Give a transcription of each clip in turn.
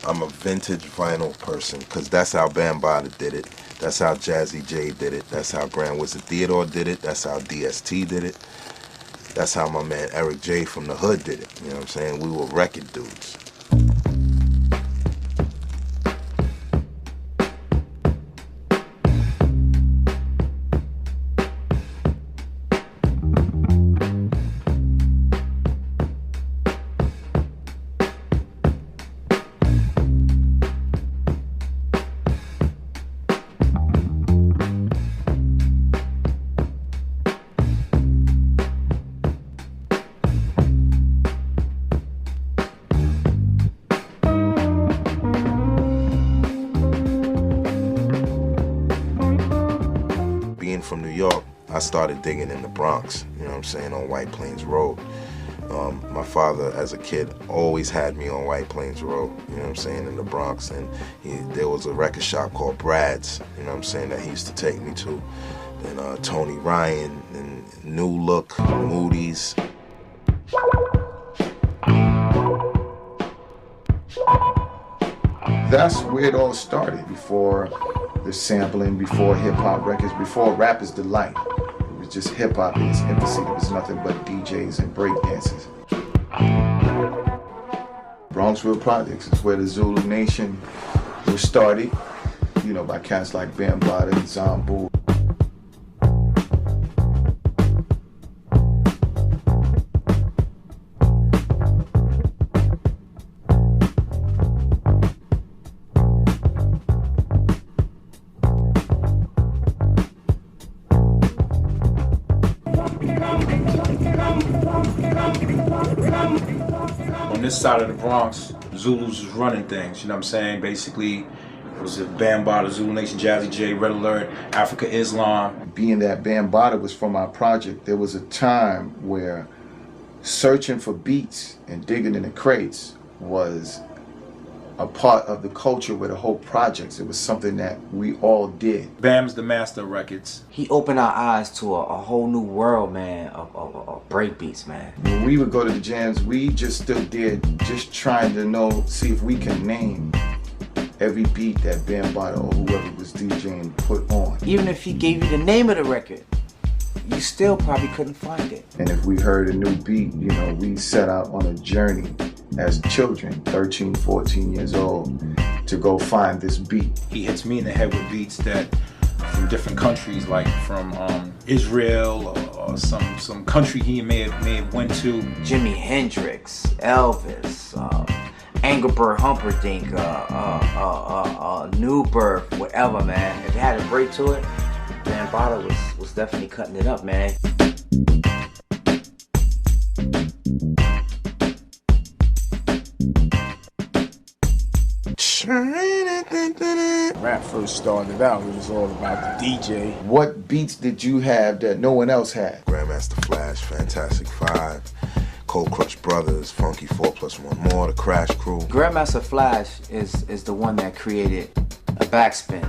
I'm a vintage vinyl person, because that's how Bambaataa did it. That's how Jazzy J did it. That's how Grand Wizard Theodore did it. That's how DST did it. That's how my man Eric J from the Hood did it. You know what I'm saying? We were record dudes. From New York, I started digging in the Bronx, you know what I'm saying, on White Plains Road. My father, as a kid, always had me on White Plains Road, you know what I'm saying, in the Bronx, and there was a record shop called Brad's, you know what I'm saying, that he used to take me to. Then Tony Ryan, and New Look, Moody's. That's where it all started, before the sampling, before hip-hop records, before Rapper's Delight. It was just hip-hop in its infancy. There was nothing but DJs and breakdancers. Bronxville Projects is where the Zulu Nation was started, you know, by cats like Bambaataa and Zombu. On this side of the Bronx, Zulus was running things, you know what I'm saying? Basically, it was Bambaataa, Zulu Nation, Jazzy J, Red Alert, Africa Islam. Being that Bambaataa was from our project, there was a time where searching for beats and digging in the crates was a part of the culture with the whole projects. It was something that we all did. Bam's the master of records. He opened our eyes to a whole new world, man, of breakbeats, man. When we would go to the jams, we just stood there just trying to see if we can name every beat that Bambaataa or whoever was DJing put on. Even if he gave you the name of the record, you still probably couldn't find it. And if we heard a new beat, you know, we set out on a journey as children, 13, 14 years old, to go find this beat. He hits me in the head with beats that from different countries, like from Israel or some country he may have went to. Jimi Hendrix, Elvis, Engelbert Humperdinck, New Birth, whatever, man. If it had a break to it, Bambaataa was definitely cutting it up, man. Rap first started out, it was all about the DJ. What beats did you have that no one else had? Grandmaster Flash, Fantastic Five, Cold Crush Brothers, Funky 4+1 More, The Crash Crew. Grandmaster Flash is the one that created a backspin.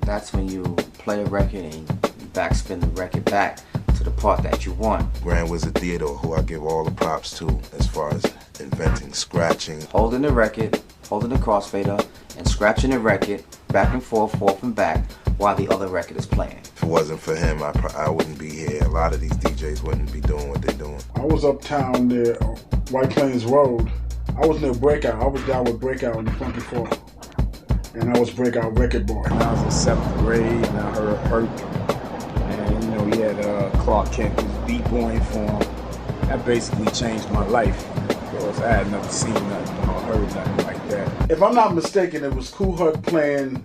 That's when you play a record and you backspin the record back to the part that you want. Grand Wizard Theodore, who I give all the props to as far as inventing scratching. Holding the record, holding the crossfader, and scratching the record back and forth and back while the other record is playing. If it wasn't for him, I wouldn't be here. A lot of these DJs wouldn't be doing what they're doing. I was uptown there, White Plains Road. I was near Breakout. I was down with Breakout in the Funky 4. And I was Breakout record boy. When I was in 7th grade and I heard Hurt, and you know, he had Clark Kent, his beat-boying form. That basically changed my life, because I had never seen nothing or heard nothing like that. If I'm not mistaken, it was Kool Herc playing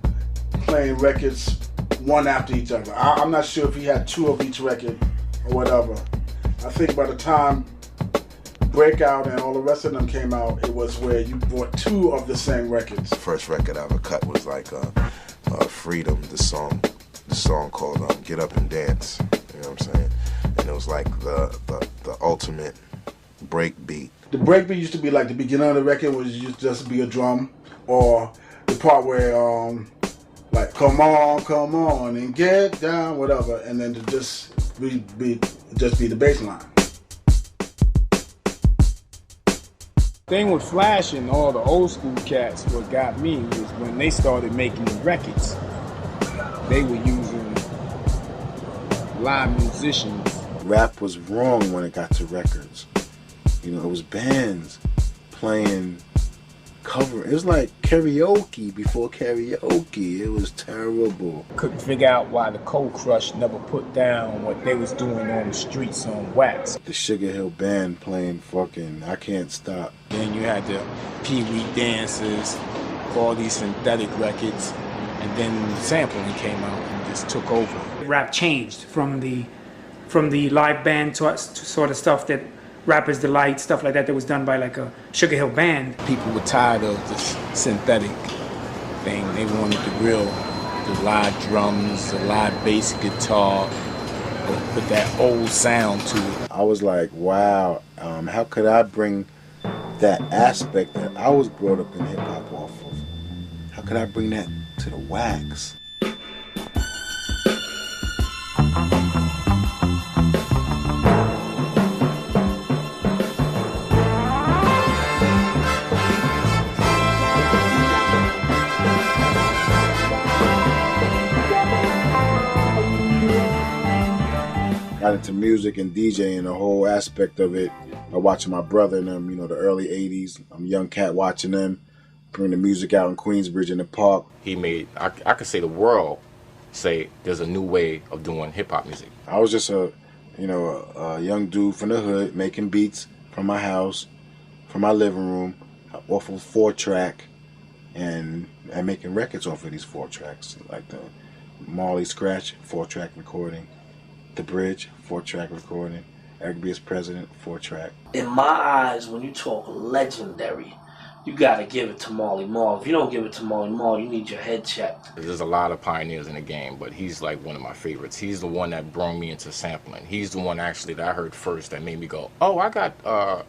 records one after each other. I'm not sure if he had two of each record or whatever. I think by the time Breakout and all the rest of them came out, it was where you bought two of the same records. The first record I ever cut was like Freedom, the song called Get Up and Dance, you know what I'm saying? And it was like the ultimate break beat. The break beat used to be like the beginning of the record was just be a drum, or the part where like come on and get down, whatever, and then to just be the bass line. Thing with Flash and all the old school cats, what got me was when they started making the records, they were using live musicians. Rap was wrong when it got to records. You know, it was bands playing cover. It was like karaoke before karaoke. It was terrible. Couldn't figure out why the Cold Crush never put down what they was doing on the streets on wax. The Sugar Hill Band playing fucking I Can't Stop. Then you had the Pee Wee Dances, all these synthetic records, and then sampling came out and just took over. Rap changed from the live band to sort of stuff that rappers delight, stuff like that was done by like a Sugar Hill Band. People were tired of this synthetic thing. They wanted the live drums, the live bass guitar, with that old sound to it. I was like, wow, how could I bring that aspect that I was brought up in hip hop off of? How could I bring that to the wax? Got into music and DJing, the whole aspect of it, by watching my brother and them, you know, the early 80s. I'm a young cat watching them, bring the music out in Queensbridge in the park. He made, I could say the world say there's a new way of doing hip-hop music. I was just a young dude from the hood making beats from my house, from my living room, off of 4-track, and making records off of these 4-tracks, like the Marley Scratch 4-track recording, The Bridge 4-track recording, Eric B. as President 4-track. In my eyes, when you talk legendary, you gotta give it to Marley Marl. If you don't give it to Marley Marl, you need your head checked. There's a lot of pioneers in the game, but he's like one of my favorites. He's the one that brought me into sampling. He's the one actually that I heard first that made me go, oh, I got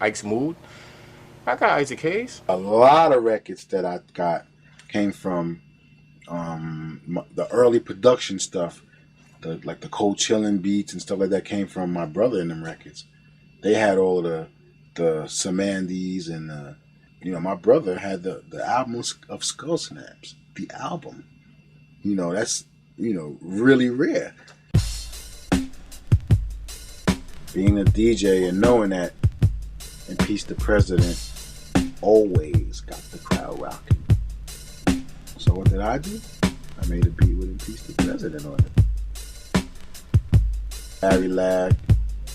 Ike's Mood. I got Isaac Hayes. A lot of records that I got came from the early production stuff. Like the Cold Chillin' beats and stuff like that came from my brother in them records. They had all the Samandis and my brother had the album of Skull Snaps. The album. That's really rare. Being a DJ and knowing that In Peace the President always got the crowd rocking. So what did I do? I made a beat with In Peace the President on it. Harry Lag,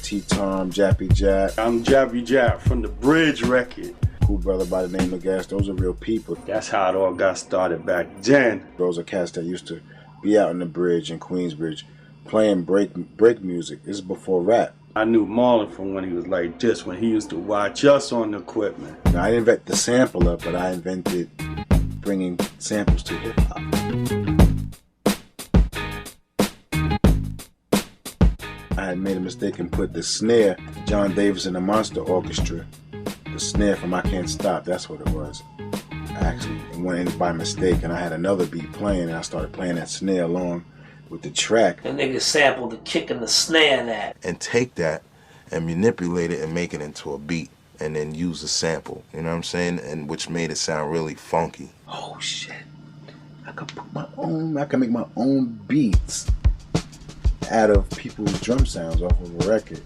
T-Tom, Jappy Jap. I'm Jappy Jap from the Bridge record. Cool brother by the name of Gas. Those are real people. That's how it all got started back then. Those are cats that used to be out in the Bridge in Queensbridge playing break music. This is before rap. I knew Marlon from when he was like this, when he used to watch us on the equipment. Now, I didn't invent the sampler, but I invented bringing samples to hip hop. I had made a mistake and put the snare, John Davis and the Monster Orchestra, the snare from I Can't Stop, that's what it was. I actually went in by mistake and I had another beat playing and I started playing that snare along with the track. And niggas sampled the kick and the snare in that. And take that and manipulate it and make it into a beat and then use a sample, you know what I'm saying? And which made it sound really funky. Oh shit, I can make my own beats out of people's drum sounds off of a record.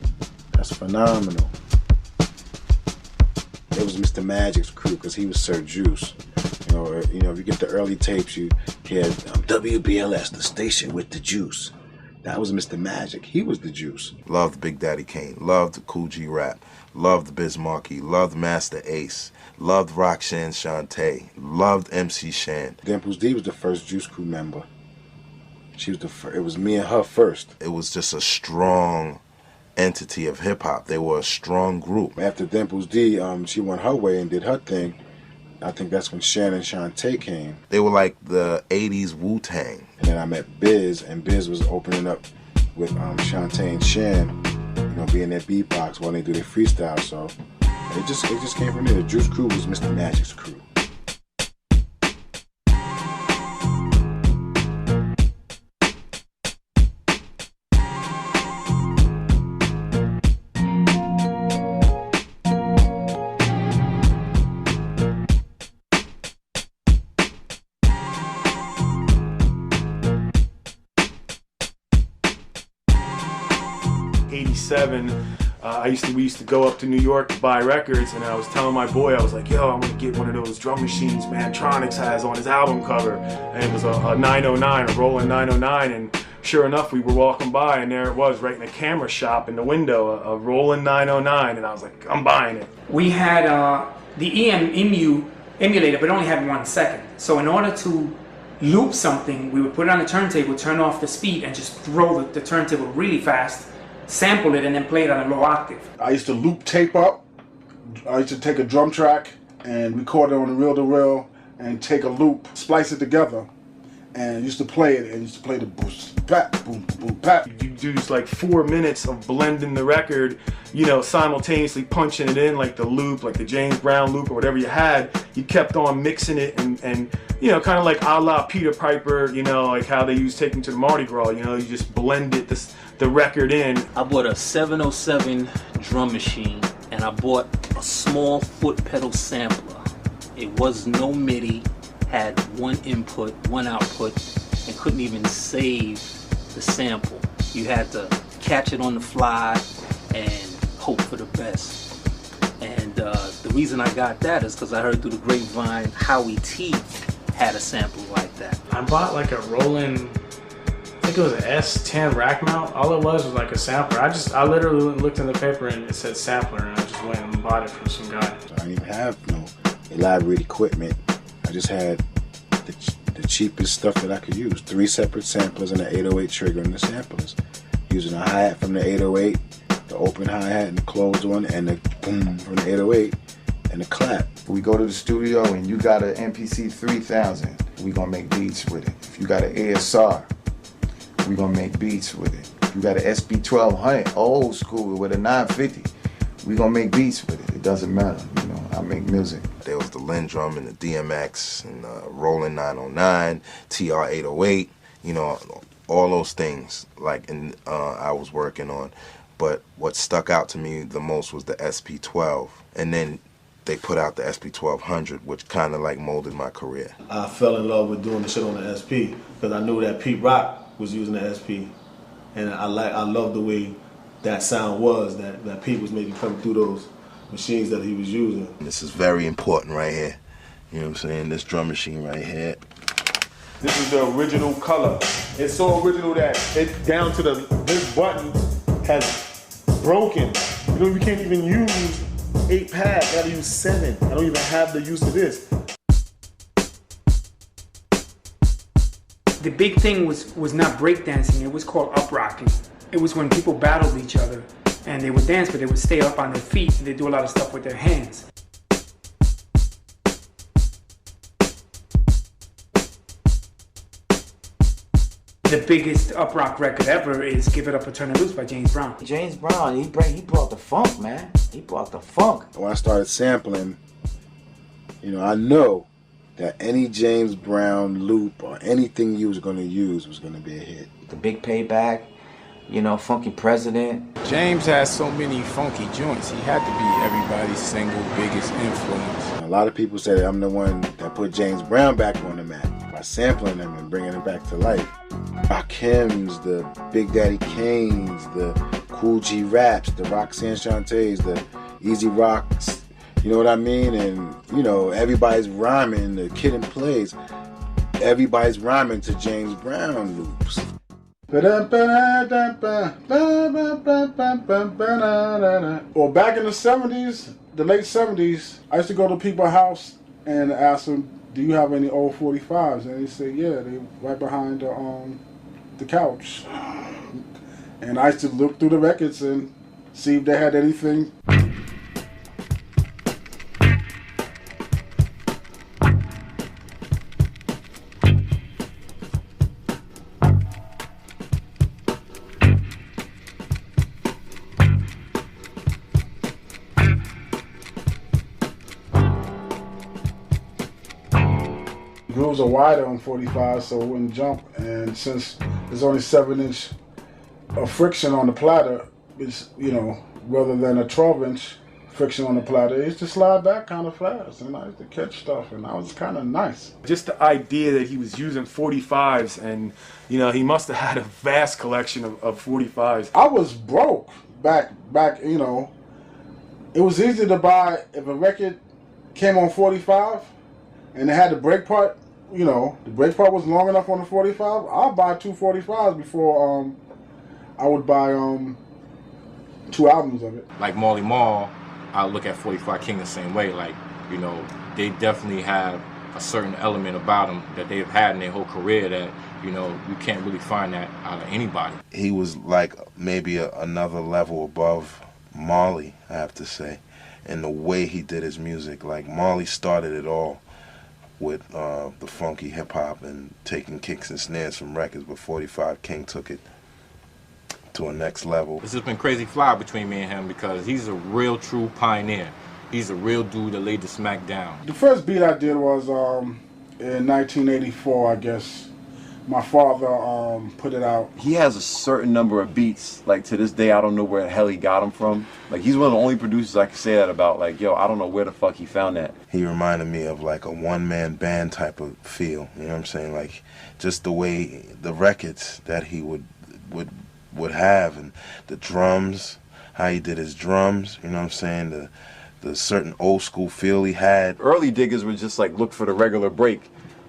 That's phenomenal. It was Mr. Magic's crew because he was Sir Juice. If you get the early tapes, you had WBLS, the station with the juice. That was Mr. Magic. He was the juice. Loved Big Daddy Kane. Loved Cool G Rap. Loved Biz Markie. Loved Master Ace. Loved Roxanne Shante. Loved MC Shan. Dimples D was the first Juice Crew member. She was it was me and her first. It was just a strong entity of hip hop. They were a strong group. After Dimples D, she went her way and did her thing. I think that's when Shan and Shantae came. They were like the 80s Wu-Tang. And then I met Biz, and Biz was opening up with Shantae and Shan, being their beatbox while they do their freestyle. So it just came from there. The Juice Crew was Mr. Magic's crew. '87. We used to go up to New York to buy records, and I was telling my boy, I was like, yo, I'm gonna get one of those drum machines Mantronix has on his album cover. And it was a 909, a Roland 909, and sure enough, we were walking by, and there it was, right in the camera shop in the window, a Roland 909, and I was like, I'm buying it. We had the EMU emulator, but it only had 1 second. So in order to loop something, we would put it on the turntable, turn off the speed, and just throw the turntable really fast, sample it, and then play it on a low octave. I used to loop tape up. I used to take a drum track and record it on a reel-to-reel and take a loop, splice it together, and used to play it, and used to play the boost, pat, boom, boom, pat. You do just like 4 minutes of blending the record, you know, simultaneously punching it in, like the loop, like the James Brown loop or whatever you had. You kept on mixing it and you know, kind of like a la Peter Piper, you know, like how they used Take Me to the Mardi Gras, you know, you just blended the record in. I bought a 707 drum machine, and I bought a small foot pedal sampler. It was no MIDI, had one input, one output, and couldn't even save the sample. You had to catch it on the fly and hope for the best. And the reason I got that is because I heard through the grapevine Howie T had a sample like that. I bought like a Roland, I think it was an S10 rack mount. All it was like a sampler. I literally looked in the paper and it said sampler, and I just went and bought it from some guy. I didn't even have no elaborate equipment. I just had the cheapest stuff that I could use. 3 separate samplers and an 808 trigger and the samplers. Using a hi-hat from the 808, the open hi-hat and the closed one, and the boom from the 808, and the clap. We go to the studio and you got an MPC 3000, we gonna make beats with it. If you got an ASR, we gonna make beats with it. If you got an SB 1200, old school with a 950, we gonna make beats with it. It doesn't matter, you know, I make music. There was the Lindrum and the DMX and Roland 909, TR 808, you know, all those things like I was working on. But what stuck out to me the most was the SP12. And then they put out the SP 1200, which kind of like molded my career. I fell in love with doing the shit on the SP because I knew that Pete Rock was using the SP, and I loved the way that sound was that Pete was making come through those machines that he was using. This is very important right here. You know what I'm saying? This drum machine right here. This is the original color. It's so original that it down to this button has broken. You know, you can't even use 8 pads, I gotta use 7. I don't even have the use of this. The big thing was not breakdancing, it was called uprocking. It was when people battled each other and they would dance, but they would stay up on their feet and they do a lot of stuff with their hands. The biggest uprock record ever is Give It Up or Turn It Loose by James Brown. James Brown, he brought the funk, man. He brought the funk. When I started sampling, you know, I know that any James Brown loop or anything you was going to use was going to be a hit. The Big Payback, you know, Funky President. James has so many funky joints. He had to be everybody's single biggest influence. A lot of people say that I'm the one that put James Brown back on the map by sampling him and bringing him back to life. Rakims, the Big Daddy Kanes, the Cool G Raps, the Roxanne Shantays, the Easy Rocks, you know what I mean? And, you know, everybody's rhyming, the Kid and Plays, everybody's rhyming to James Brown loops. Or back in the 70s, the late 70s, I used to go to people's house and ask them, do you have any old 45s? And they say, yeah, they right behind the couch. And I used to look through the records and see if they had anything. Grooves are wider on 45, so it wouldn't jump. And since there's only 7-inch of friction on the platter, it's, you know, rather than a 12-inch friction on the platter, it used to slide back kind of fast, and I used to catch stuff, and that was kind of nice. Just the idea that he was using 45s, and, you know, he must have had a vast collection of 45s. I was broke. back, you know, it was easy to buy if a record came on 45 and it had the break part. You know, the break part was long enough on the 45. I'll buy 2 45s before I would buy 2 albums of it. Like Marley Marl, I look at 45 King the same way. Like, you know, they definitely have a certain element about them that they've had in their whole career that, you know, you can't really find that out of anybody. He was like maybe another level above Marley, I have to say, in the way he did his music. Like Marley started it all with the funky hip hop and taking kicks and snares from records, but 45 King took it to a next level. This has been crazy fly between me and him because he's a real true pioneer. He's a real dude that laid the smack down. The first beat I did was in 1984, I guess. My father put it out. He has a certain number of beats, like to this day I don't know where the hell he got them from. Like he's one of the only producers I can say that about, like, yo, I don't know where the fuck he found that. He reminded me of like a one-man band type of feel, you know what I'm saying? Like just the way the records that he would have, and the drums, how he did his drums, you know what I'm saying? The certain old school feel he had. Early diggers would just like look for the regular break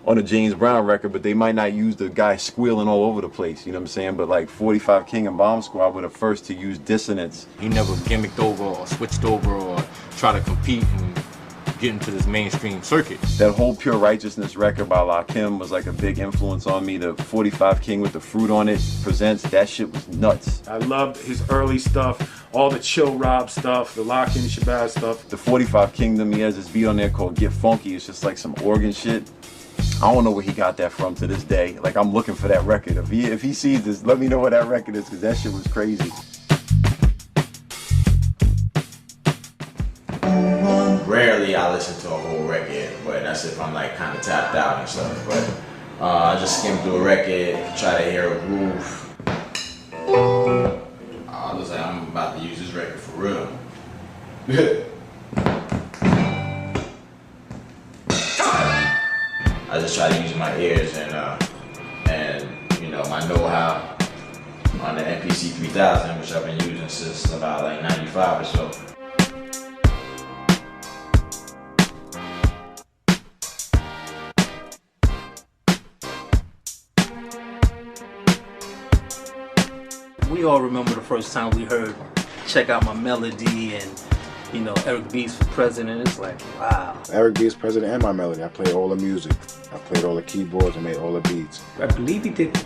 on a James Brown record, but they might not use the guy squealing all over the place, you know what I'm saying? But like 45 King and Bomb Squad were the first to use dissonance. He never gimmicked over or switched over or tried to compete and get into this mainstream circuit. That whole Pure Righteousness record by Lakim was like a big influence on me. The 45 King with the fruit on it presents, that shit was nuts. I loved his early stuff, all the Chill Rob stuff, the Lakim Shabazz stuff. The 45 Kingdom, he has this beat on there called Get Funky. It's just like some organ shit. I don't know where he got that from to this day. Like, I'm looking for that record. If he sees this, let me know what that record is, because that shit was crazy. Rarely I listen to a whole record, but that's if I'm like kind of tapped out and stuff. But I just skim through a record, try to hear a groove. I was like, I'm about to use this record for real. I just try to use my ears and you know, my know-how on the MPC 3000, which I've been using since about like 95 or so. We all remember the first time we heard Check Out My Melody and, you know, Eric B's for President. It's like, wow. Eric B is President and My Melody. I played all the music. I played all the keyboards and made all the beats. I believe he did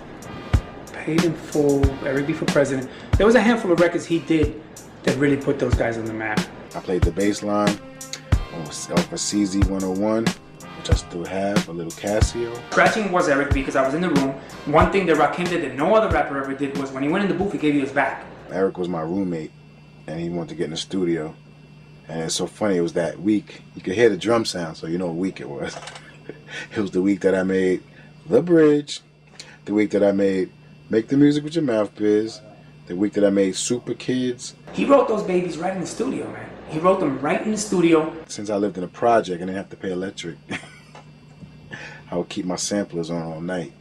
Paid in Full, Eric B for President. There was a handful of records he did that really put those guys on the map. I played the bass line off a CZ 101, which I still have, a little Casio. Scratching was Eric B because I was in the room. One thing that Rakim did that no other rapper ever did was when he went in the booth, he gave you his back. Eric was my roommate, and he wanted to get in the studio. And it's so funny, it was that week. You could hear the drum sound, so you know what week it was. It was the week that I made The Bridge, the week that I made Make the Music With Your Mouth Biz, the week that I made Super Kids. He wrote those babies right in the studio, man. He wrote them right in the studio. Since I lived in a project and didn't have to pay electric, I would keep my samplers on all night.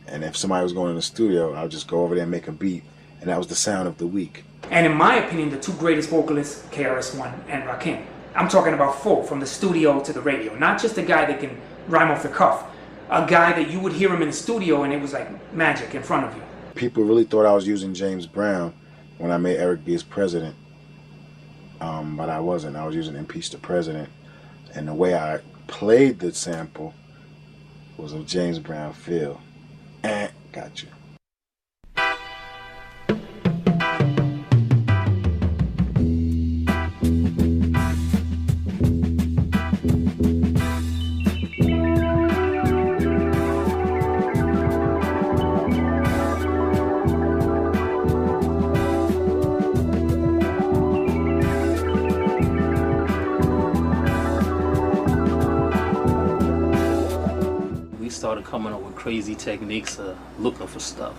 And if somebody was going in the studio, I would just go over there and make a beat, and that was the sound of the week. And in my opinion, the two greatest vocalists, KRS-One and Rakim. I'm talking about full, from the studio to the radio. Not just a guy that can rhyme off the cuff. A guy that you would hear him in the studio and it was like magic in front of you. People really thought I was using James Brown when I made Eric B as president. But I wasn't. I was using Impeach the President. And the way I played the sample was a James Brown feel. Got you. Started coming up with crazy techniques of looking for stuff,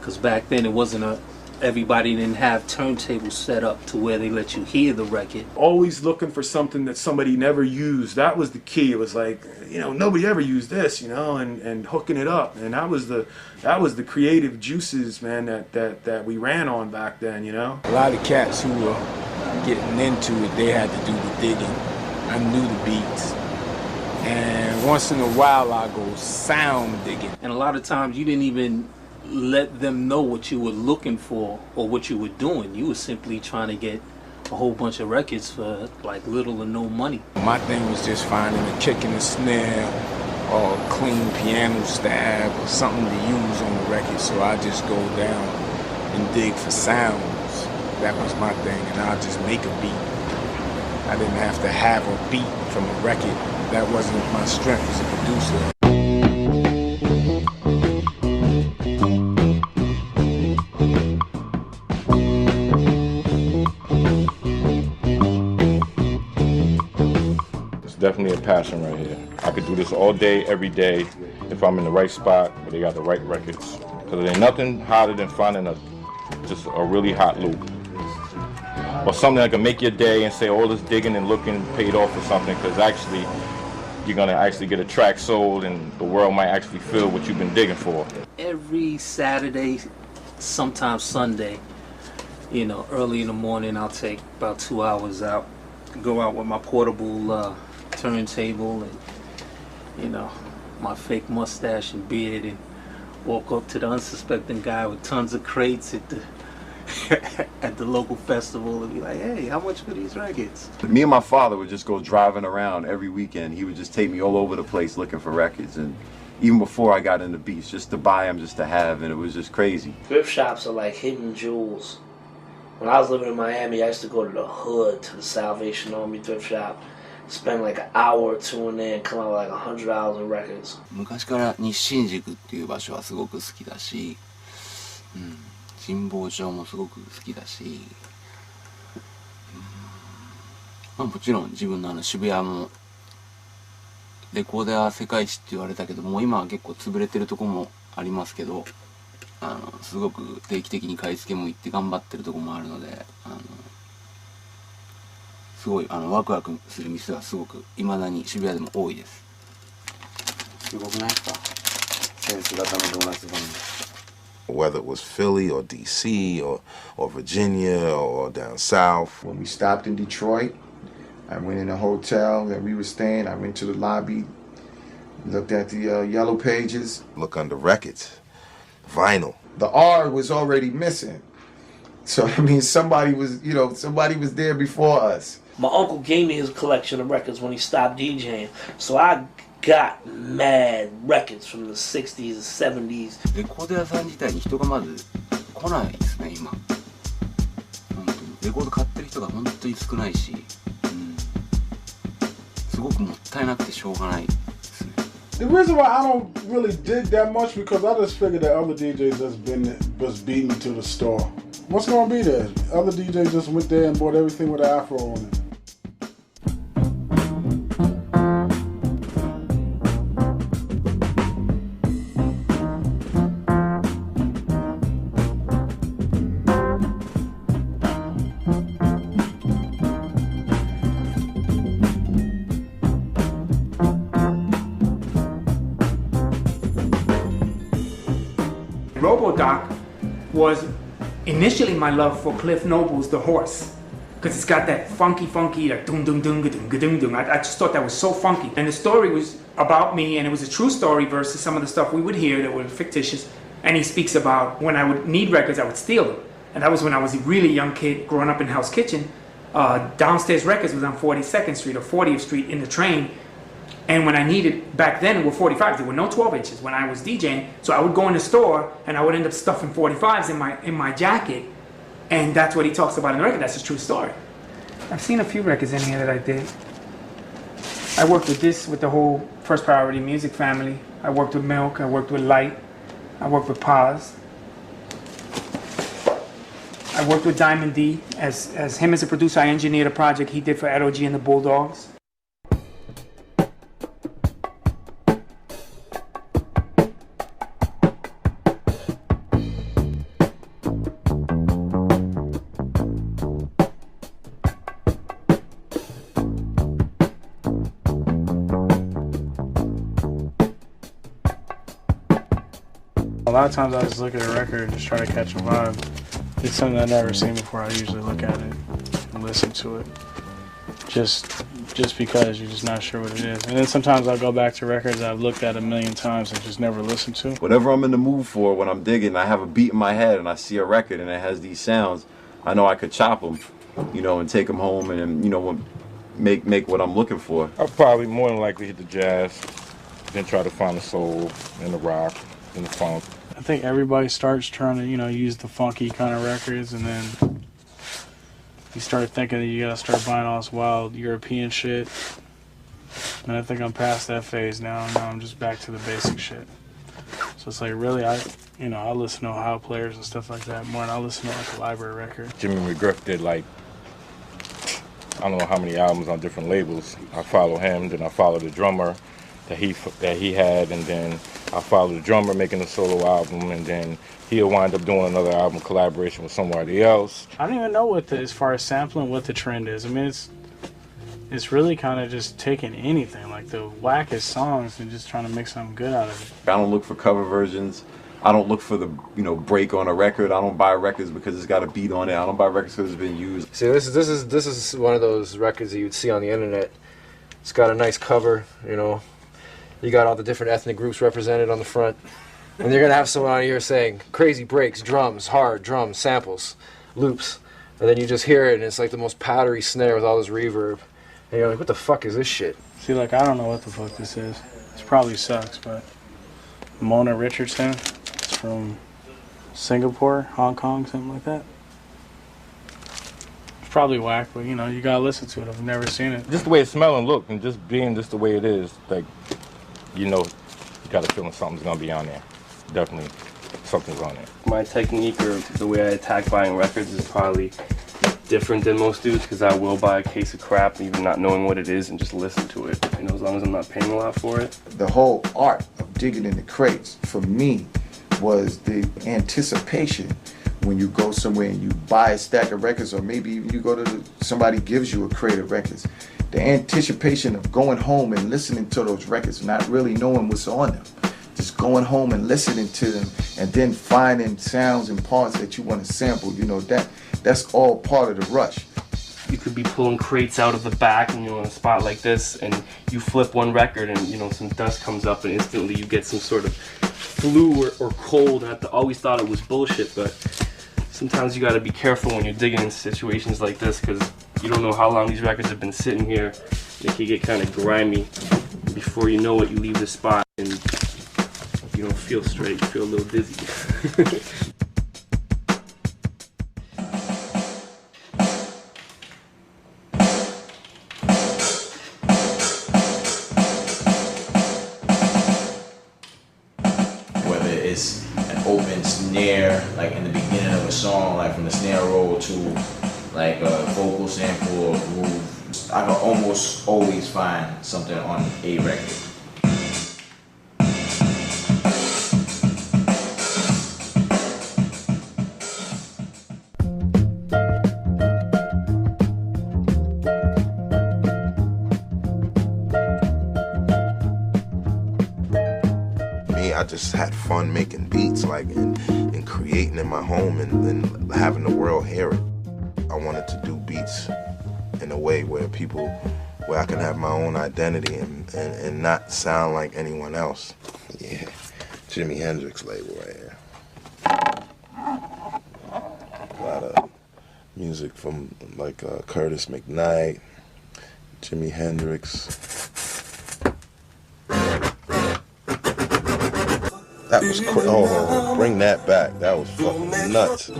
because back then it wasn't a everybody didn't have turntables set up to where they let you hear the record. Always looking for something that somebody never used. That was the key. It was like, you know, nobody ever used this, you know, and hooking it up. And that was the creative juices, man, that we ran on back then, you know. A lot of cats who were getting into it, they had to do the digging. I knew the beats. And once in a while I go sound digging. And a lot of times you didn't even let them know what you were looking for or what you were doing. You were simply trying to get a whole bunch of records for like little or no money. My thing was just finding a kick in the snare or a clean piano stab or something to use on the record, so I just go down and dig for sounds. That was my thing, and I'll just make a beat. I didn't have to have a beat from a record. That wasn't my strength as a producer. Definitely a passion right here. I could do this all day, every day, if I'm in the right spot where they got the right records. Because there's nothing hotter than finding just a really hot loop. Or something that can make your day and say all this digging and looking paid off for something, because actually you're gonna actually get a track sold and the world might actually feel what you've been digging for. Every Saturday, sometimes Sunday, you know, early in the morning, I'll take about 2 hours out, go out with my portable turntable and, you know, my fake mustache and beard, and walk up to the unsuspecting guy with tons of crates at the at the local festival and be like, hey, how much for these records? Me and my father would just go driving around every weekend. He would just take me all over the place looking for records, and even before I got into beats, just to buy them, just to have, and it was just crazy. Thrift shops are like hidden jewels. When I was living in Miami, I used to go to the hood, to the Salvation Army thrift shop, spend like an hour or two in there and come out with like $100 in records. 昔から日進宿っていう場所はすごく好きだし、神保町もすごく好きだし、まあもちろん自分の渋谷もレコーダー世界一って言われたけど、もう今は結構潰れてるとこもありますけど、すごく定期的に買い付けも行って頑張ってるとこもあるので、すごいワクワクする店はすごく未だに渋谷でも多いです。すごくないですか？センス型のドーナツバンド。Whether it was Philly or DC or Virginia or down south. When we stopped in Detroit, I went in a hotel that we were staying. I went to the lobby, looked at the yellow pages. Look under records, vinyl. The R was already missing. So, I mean, somebody was there before us. My uncle gave me his collection of records when he stopped DJing. So I got mad records from the 60s and 70s. レコード屋さん自体に人がまず来ないですね、今。本当にレコード買ってる人が本当に少ないし、すごくもったいなくてしょうがないですね。The reason why I don't really dig that much because I just figured that other DJs just beat me to the store. What's gonna be there? Other DJs just went there and bought everything with an afro on it. Robodoc was initially my love for Cliff Noble's The Horse, because it's got that funky, like dum dum dum dum dum dum. I just thought that was so funky. And the story was about me, and it was a true story versus some of the stuff we would hear that were fictitious. And he speaks about when I would need records, I would steal them. And that was when I was a really young kid growing up in Hell's Kitchen. Downstairs Records was on 42nd Street or 40th Street in the train. And when I needed, back then it were 45s, there were no 12 inches when I was DJing. So I would go in the store and I would end up stuffing 45s in my jacket. And that's what he talks about in the record. That's a true story. I've seen a few records in here that I did. I worked with the whole First Priority Music family. I worked with Milk, I worked with Light, I worked with Paz. I worked with Diamond D. As him as a producer, I engineered a project he did for Edo G and the Bulldogs. lot of times I just look at a record and just try to catch a vibe. If it's something I've never seen before, I usually look at it and listen to it. Just because you're just not sure what it is. And then sometimes I'll go back to records I've looked at a million times and just never listened to. Whatever I'm in the mood for, when I'm digging, I have a beat in my head and I see a record and it has these sounds, I know I could chop them, you know, and take them home and, you know, make what I'm looking for. I'll probably more than likely hit the jazz, then try to find the soul and the rock and the funk. I think everybody starts trying to, you know, use the funky kind of records, and then you start thinking that you gotta start buying all this wild European shit. And I think I'm past that phase now. Now I'm just back to the basic shit. So it's like, really, I listen to Ohio players and stuff like that more than I listen to like a library record. Jimmy McGriff did like, I don't know how many albums on different labels. I follow him, then I follow the drummer that he had, and then I follow the drummer making a solo album, and then he'll wind up doing another album collaboration with somebody else. I don't even know what as far as sampling, what the trend is. I mean, it's really kind of just taking anything, like the wackest songs, and just trying to make something good out of it. I don't look for cover versions. I don't look for the, you know, break on a record. I don't buy records because it's got a beat on it. I don't buy records because it's been used. See, this is one of those records that you'd see on the internet. It's got a nice cover, you know. You got all the different ethnic groups represented on the front. And you're going to have someone on here saying, crazy breaks, drums, hard drums, samples, loops. And then you just hear it, and it's like the most powdery snare with all this reverb. And you're like, what the fuck is this shit? See, like, I don't know what the fuck this is. It probably sucks, but Mona Richardson, it's from Singapore, Hong Kong, something like that. It's probably whack, but, you know, you got to listen to it. I've never seen it. Just the way it smells and look, and just being just the way it is, like, you know, you got a feeling something's going to be on there. Definitely something's on there. My technique or the way I attack buying records is probably different than most dudes, because I will buy a case of crap even not knowing what it is and just listen to it, you know, as long as I'm not paying a lot for it. The whole art of digging in the crates for me was the anticipation when you go somewhere and you buy a stack of records, or maybe even you go to somebody gives you a crate of records. The anticipation of going home and listening to those records, not really knowing what's on them. Just going home and listening to them, and then finding sounds and parts that you want to sample. You know, that's all part of the rush. You could be pulling crates out of the back, and you're on a spot like this, and you flip one record, and you know, some dust comes up, and instantly you get some sort of flu or cold. And I always thought it was bullshit, but sometimes you got to be careful when you're digging in situations like this, because you don't know how long these records have been sitting here. They can get kind of grimy. Before you know it, you leave the spot and you don't feel straight, you feel a little dizzy. Whether it's an open snare, like in the beginning of a song, like from the snare roll to like a vocal sample or groove, I can almost always find something on a record. I just had fun making beats, like, and creating in my home and having the world hear it. I wanted to do beats in a way where I can have my own identity and not sound like anyone else. Yeah, Jimi Hendrix label right here. A lot of music from like Curtis McKnight, Jimi Hendrix. That was oh, bring that back. That was fucking nuts.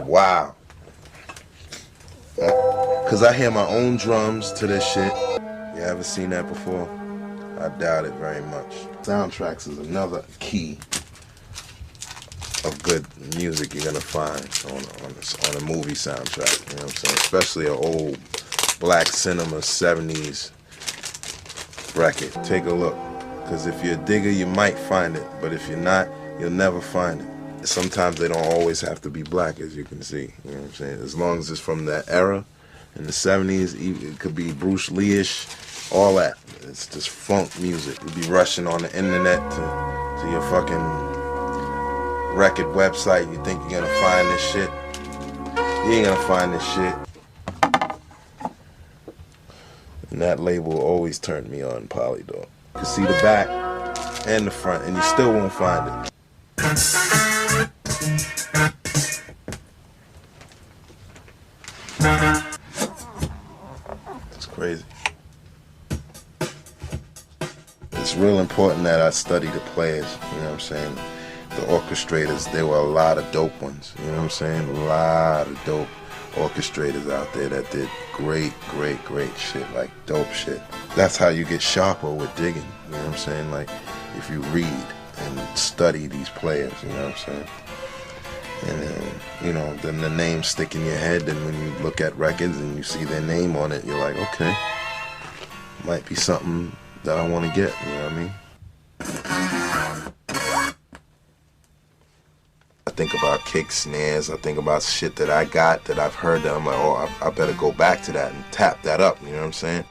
Wow. Cause I hear my own drums to this shit. You ever seen that before? I doubt it very much. Soundtracks is another key of good music you're gonna find on a movie soundtrack. You know what I'm saying? Especially an old black cinema 70s record. Take a look, because if you're a digger, you might find it, but if you're not, you'll never find it. Sometimes they don't always have to be black, as you can see. You know what I'm saying? As long as it's from that era, In the 70s, it could be Bruce Lee-ish, all that. It's just funk music. You'd be rushing on the internet to your fucking record website. You think you're gonna find this shit. You ain't gonna find this shit. And that label always turned me on, Polydor. You can see the back and the front, and you still won't find it. It's crazy. It's real important that I study the players, you know what I'm saying? The orchestrators, there were a lot of dope ones, you know what I'm saying? A lot of dope orchestrators out there that did great shit, like dope shit. That's how you get sharper with digging, you know what I'm saying? Like, if you read and study these players, you know what I'm saying? And then, you know, then the names stick in your head, and when you look at records and you see their name on it, you're like, okay, might be something that I want to get, you know what I mean? I think about kick snares, I think about shit that I got, that I've heard, that I'm like, oh, I better go back to that and tap that up, you know what I'm saying?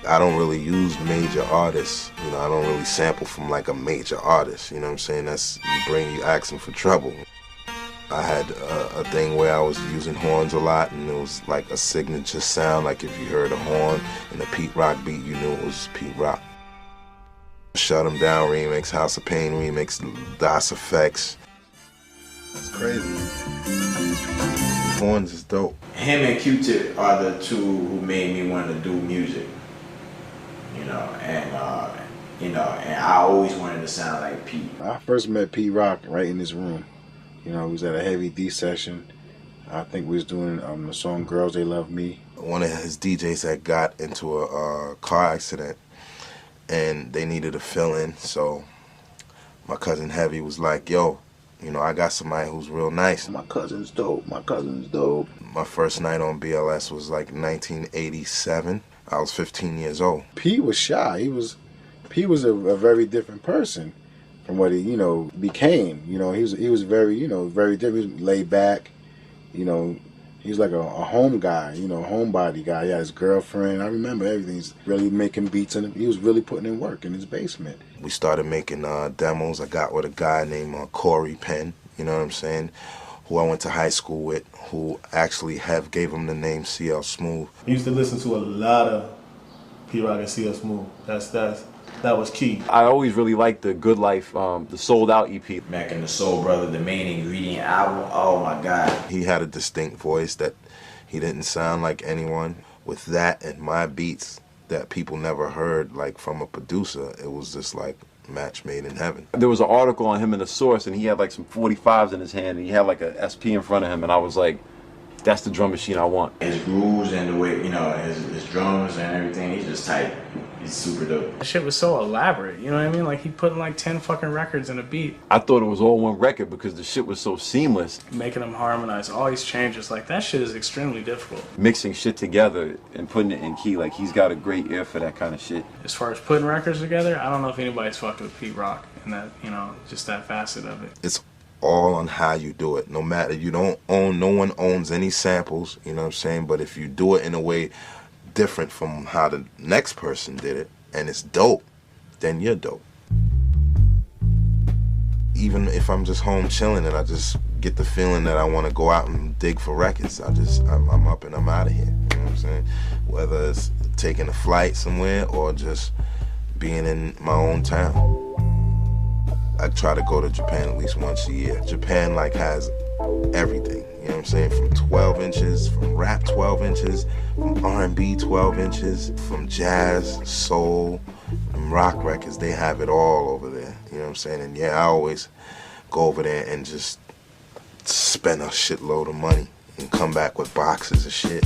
I don't really use major artists, you know, I don't really sample from like a major artist, you know what I'm saying? That's, you asking for trouble. I had a thing where I was using horns a lot, and it was like a signature sound, like if you heard a horn in a Pete Rock beat, you knew it was Pete Rock. Shut 'Em Down remix, House of Pain remix, Das Effects. It's crazy. Horns is dope. Him and Q-Tip are the two who made me want to do music. You know, and I always wanted to sound like Pete. I first met Pete Rock right in this room. You know, we was at a Heavy D session. I think we was doing the song Girls They Love Me. One of his DJs had got into a car accident, and they needed a fill-in, so my cousin Heavy was like, yo, you know, I got somebody who's real nice. My cousin's dope, my cousin's dope. My first night on BLS was like 1987. I was 15 years old. Pete was shy. Pete was a very different person from what he, you know, became. You know, he was very, you know, very different. He was laid back. You know, he was like a home guy, you know, homebody guy. He had his girlfriend. I remember everything. He's really making beats, and he was really putting in work in his basement. We started making demos. I got with a guy named Corey Penn, you know what I'm saying, who I went to high school with, who actually gave him the name CL Smooth. I used to listen to a lot of P-Rock and CL Smooth. That was key. I always really liked the Good Life, the Sold Out EP. Mac and the Soul Brother, the main ingredient album, oh my God. He had a distinct voice that he didn't sound like anyone. With that and my beats that people never heard, like from a producer, it was just like match made in heaven. There was an article on him in The Source, and he had like some 45s in his hand, and he had like a SP in front of him, and I was like, that's the drum machine I want. His grooves and the way, you know, his drums and everything, he's just tight. He's super dope. That shit was so elaborate, you know what I mean? Like, he put like 10 fucking records in a beat. I thought it was all one record because the shit was so seamless. Making them harmonize, all these changes, like that shit is extremely difficult. Mixing shit together and putting it in key, like he's got a great ear for that kind of shit. As far as putting records together, I don't know if anybody's fucked with Pete Rock and that, you know, just that facet of it. It's all on how you do it. No matter, you don't own, no one owns any samples, you know what I'm saying? But if you do it in a way different from how the next person did it, and it's dope, then you're dope. Even if I'm just home chilling and I just get the feeling that I want to go out and dig for records, I'm up and I'm out of here, you know what I'm saying? Whether it's taking a flight somewhere or just being in my own town. I try to go to Japan at least once a year. Japan like has everything, you know what I'm saying? From 12 inches, from rap 12 inches, from R&B 12 inches, from jazz, soul, and rock records. They have it all over there, you know what I'm saying? And yeah, I always go over there and just spend a shitload of money and come back with boxes of shit.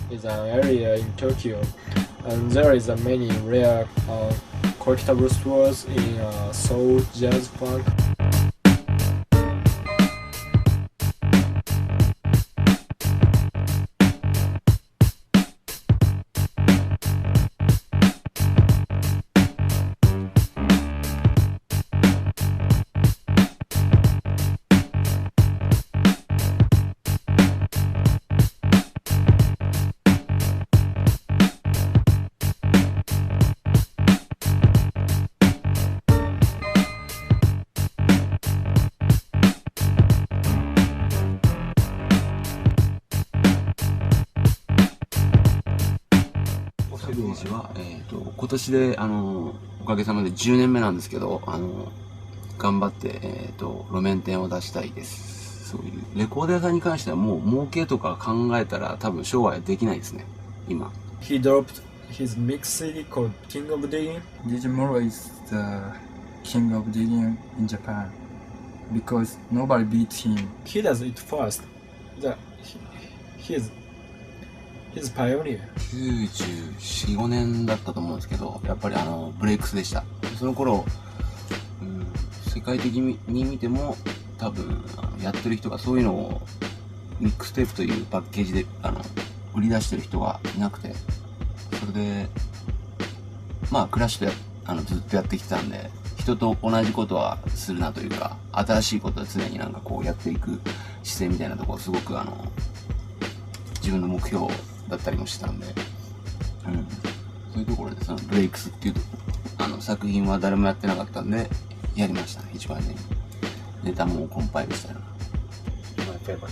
is an area in Tokyo, and there is a many rare collectible stores in soul, jazz, funk. 今年でおかげさまで10年目なんですけど、頑張って路面店を出したいです。そういうレコード屋さんに関してはもう儲けとか考えたら多分商売できないですね今。He dropped his mix CD called King of Digging. Digimoro is the king of digging in Japan because nobody beats him. He does it first. He's pioneer. 94、5年だったと思うんですけど、やっぱりブレイクスでした。その頃、世界的に見ても多分やってる人がそういうのをミックステープというパッケージで売り出してる人がいなくて、それでまあクラッシュでずっとやってきてたんで、人と同じことはするなというか、新しいことは常になんかこうやっていく姿勢みたいなところすごく自分の目標だったりもしたんで、そういうところでそのブレイクスっていう作品は誰もやってなかったんでやりましたね。一番ねネタもコンパイルしたような。My favorite.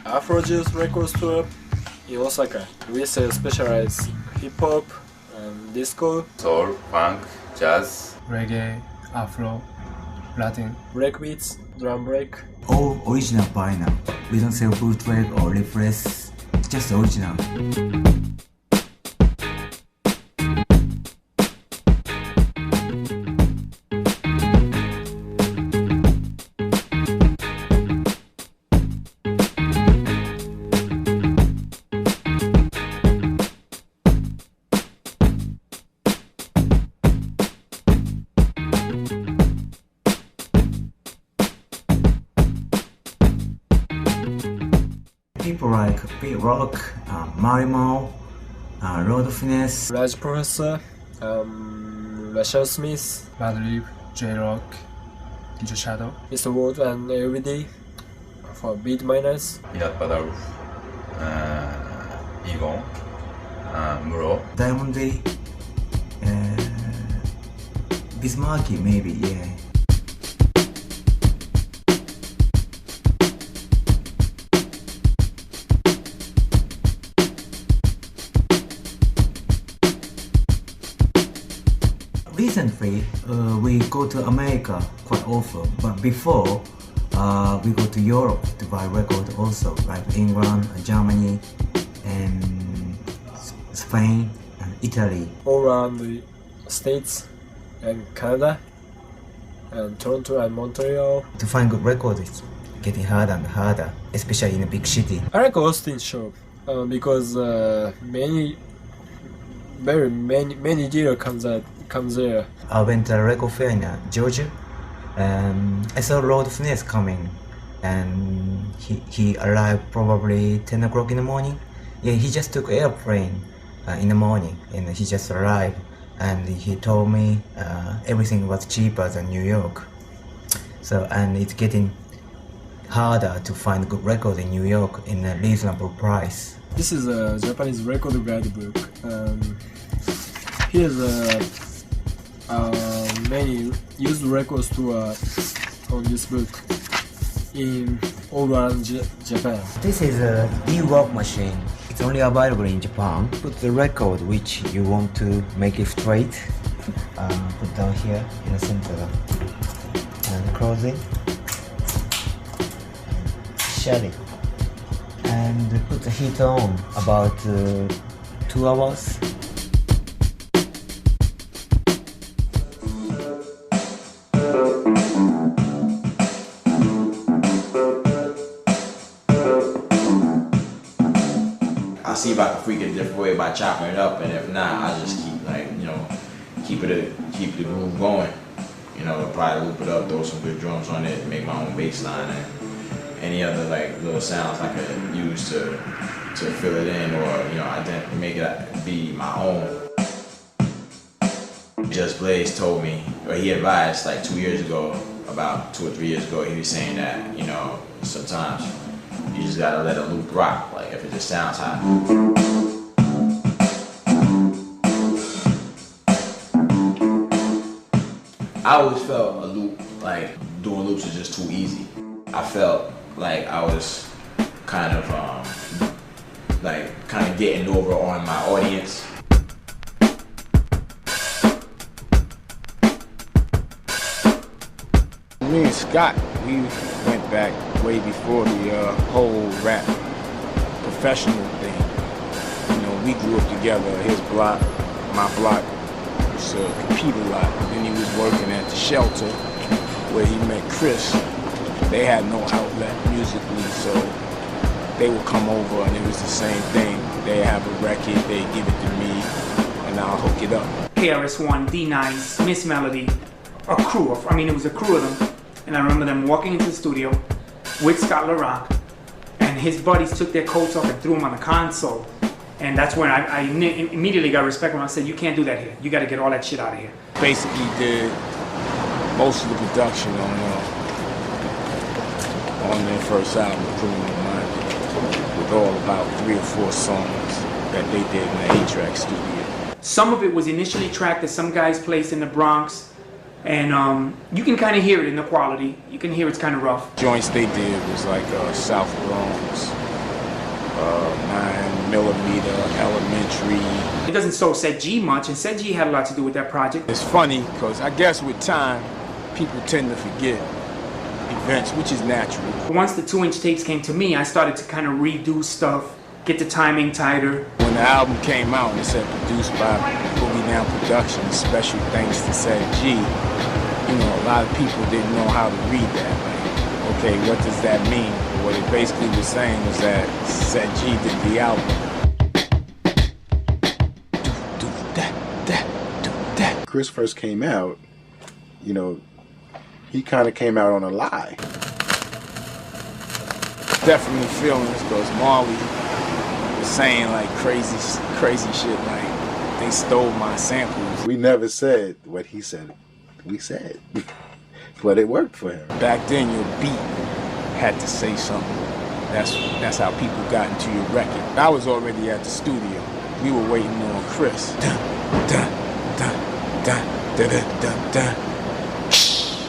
Afrojuice record store in Osaka. We sell specialized hip hop and disco, soul, funk, jazz, reggae, afro, Latin, breakbeats, drum break. All original vinyl. We don't sell bootleg or repress, just original. People like Beatdawg, Marimo, Lord Finesse, Raj Professor, Rachel Smith, Madlib, J-Rock, DJ Shadow, Mr. Wood and LVD for beat miners. Peanut Butter, Egon, Muro, Diamond D, Bismarcky maybe, yeah. Recently, we go to America quite often, but before, we go to Europe to buy records also, like England, Germany, and Spain, and Italy. All around the States and Canada, and Toronto and Montreal. To find good records is getting harder and harder, especially in a big city. I like Austin show because many dealers comes there. I went to a record fair in Georgia. I saw Lord Finesse coming, and he arrived probably 10 o'clock in the morning. Yeah, he just took airplane in the morning, and he just arrived, and he told me everything was cheaper than New York. So, and it's getting harder to find good records in New York in a reasonable price. This is a Japanese record guidebook. Here's many used records to on this book in all around Japan. This is a e-work machine. It's only available in Japan. Put the record which you want to make it straight. Put down here in the center. close it, shut it, and put the heat on about 2 hours. I see if I can freak it a different way by chopping it up, and if not, I just keep keep the groove going. I'll probably loop it up, throw some good drums on it, make my own bass line, and any other little sounds I could use to fill it in, or make it be my own. Just Blaze told me, or he advised 2 years ago, about 2 or 3 years ago, he was saying that sometimes you just gotta let a loop rock, if it just sounds hot. I always felt a loop, doing loops is just too easy. I felt like I was kind of getting over on my audience. Me and Scott, we went back way before the whole rap professional thing. We grew up together, his block, my block. Used to compete a lot. Then he was working at the shelter where he met Chris. They had no outlet musically, so they would come over and it was the same thing. They have a record, they give it to me, and I'll hook it up. KRS-One, D9, Miss Melody, a crew of, it was a crew of them. And I remember them walking into the studio with Scott LaRock, and his buddies took their coats off and threw them on the console. And that's when I immediately got respect when I said, you can't do that here. You got to get all that shit out of here. Basically did most of the production on their first album, Criminal Minded, with all about 3 or 4 songs that they did in the 8-track studio. Some of it was initially tracked at some guy's place in the Bronx, and you can kind of hear it in the quality. You can hear it's kind of rough. Joints they did was South Bronx, 9mm, Elementary. It doesn't show Set G much, and Set G had a lot to do with that project. It's funny because I guess with time, people tend to forget events, which is natural. Once the 2-inch tapes came to me, I started to kind of redo stuff, get the timing tighter. When the album came out and it said produced by Boogie Down Productions, special thanks to Set G, a lot of people didn't know how to read that. Okay, what does that mean? What it basically was saying was that Set G did the album. Chris first came out, he kind of came out on a lie. Definitely feelings, because Marley was saying crazy shit, they stole my samples. We never said what he said. We said, but it worked for him. Back then, your beat had to say something. That's how people got into your record. I was already at the studio. We were waiting on Chris. Dun, dun, dun, dun, dun, dun, dun, dun.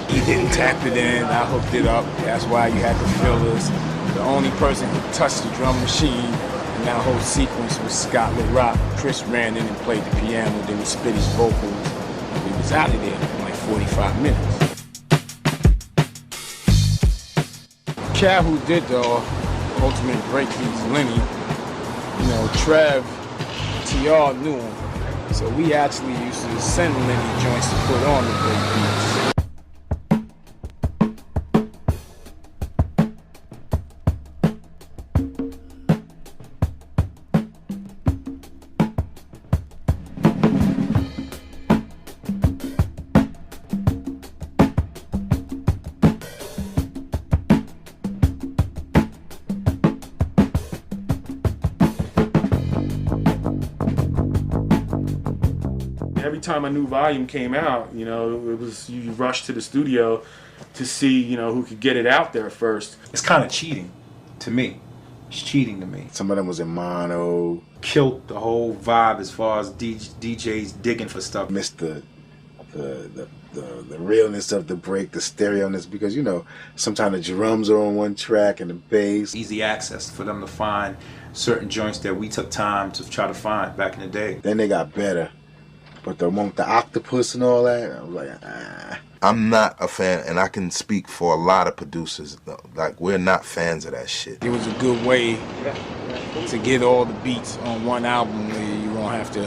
He didn't tap it in, I hooked it up. That's why you had the fillers. The only person who touched the drum machine in that whole sequence was Scott LaRock. Chris ran in and played the piano, then he spit his vocals. We was out of there in 45 minutes. Cat who did the ultimate breakbeats, Lenny, Trev, TR knew him. So we actually used to send Lenny joints to put on the breakbeats. Every time a new volume came out, it was you rushed to the studio to see, who could get it out there first. It's kind of cheating to me. It's cheating to me. Some of them was in mono. Killed the whole vibe as far as DJs digging for stuff. Missed the realness of the break, the stereo-ness, because sometimes the drums are on one track and the bass. Easy access for them to find certain joints that we took time to try to find back in the day. Then they got better. But the one with the octopus and all that, I was like, ah. I'm not a fan, and I can speak for a lot of producers. Like, we're not fans of that shit. It was a good way to get all the beats on one album where you won't have to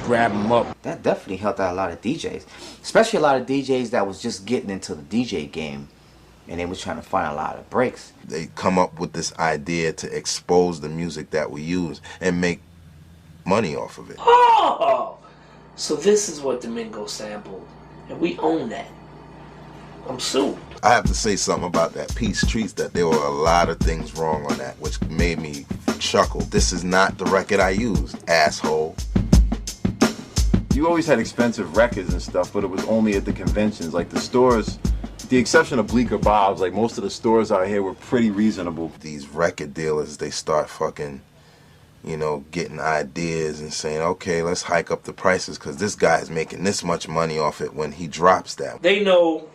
grab them up. That definitely helped out a lot of DJs, especially a lot of DJs that was just getting into the DJ game, and they was trying to find a lot of breaks. They come up with this idea to expose the music that we use and make money off of it. Oh! So this is what Domingo sampled, and we own that. I'm sued. I have to say something about that piece, Treats, that there were a lot of things wrong on that, which made me chuckle. This is not the record I used, asshole. You always had expensive records and stuff, but it was only at the conventions. Like the stores, with the exception of Bleecker Bob's, like most of the stores out here were pretty reasonable. These record dealers, they start fucking, you know, getting ideas and saying, okay, let's hike up the prices because this guy's making this much money off it when he drops that. They know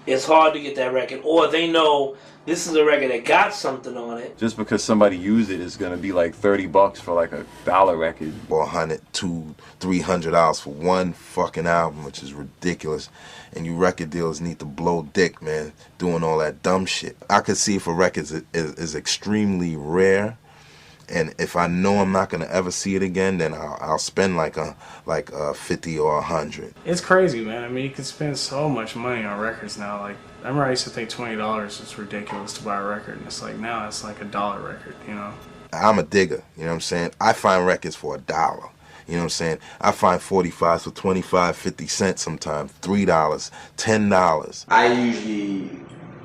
it's hard to get that record, or they know this is a record that got something on it. Just because somebody used it is gonna be like $30 for like $1 record. Or $100, $200, $300 for one fucking album, which is ridiculous. And you record dealers need to blow dick, man, doing all that dumb shit. I could see if a record is extremely rare, and if I know I'm not gonna ever see it again, then I'll spend like a 50 or 100. It's crazy, man. I mean, you can spend so much money on records now. Like, I remember I used to think $20 was ridiculous to buy a record, and it's like now it's like $1 record, you know? I'm a digger, you know what I'm saying? I find records for $1. You know what I'm saying? I find 45s for 25, 50 cents sometimes, $3, $10. I usually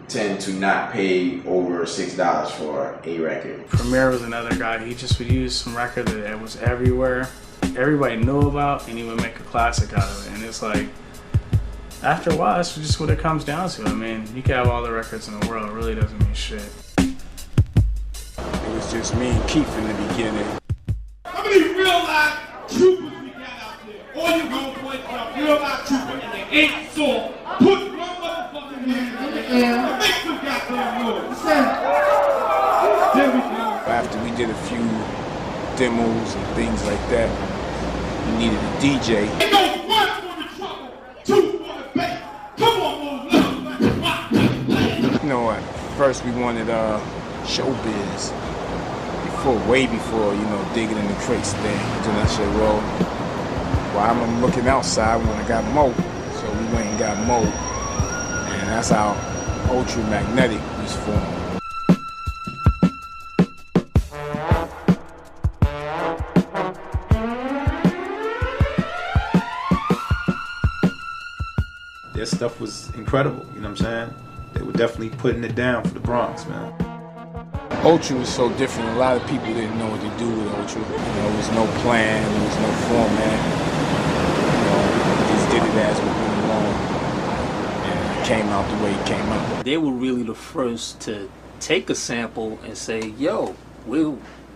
tend to not pay over $6 for a record. Premier was another guy. He just would use some record that was everywhere, everybody knew about, and he would make a classic out of it. And it's like, after a while, that's just what it comes down to. I mean, you can have all the records in the world, it really doesn't mean shit. It was just me and Keith in the beginning. How many real life troopers we got out there? All you gonna point out real life troopers and they ain't sore. Put one motherfucking hand in the air and make some goddamn noise. There we go. After we did a few demos and things like that, we needed a DJ. It goes one for the trouble, two for the bass. Come on, love, let's rock that. You know what? First we wanted showbiz. Way before, you know, digging in the crates thing. Then I said, well, why am I looking outside when I got Mo? So we went and got Mo. And that's how Ultramagnetic was formed. Their stuff was incredible, you know what I'm saying? They were definitely putting it down for the Bronx, man. Ultra was so different. A lot of people didn't know what to do with Ultra. You know, there was no plan, there was no format. You know, we just did it as we went along, and it came out the way it came out. They were really the first to take a sample and say, yo,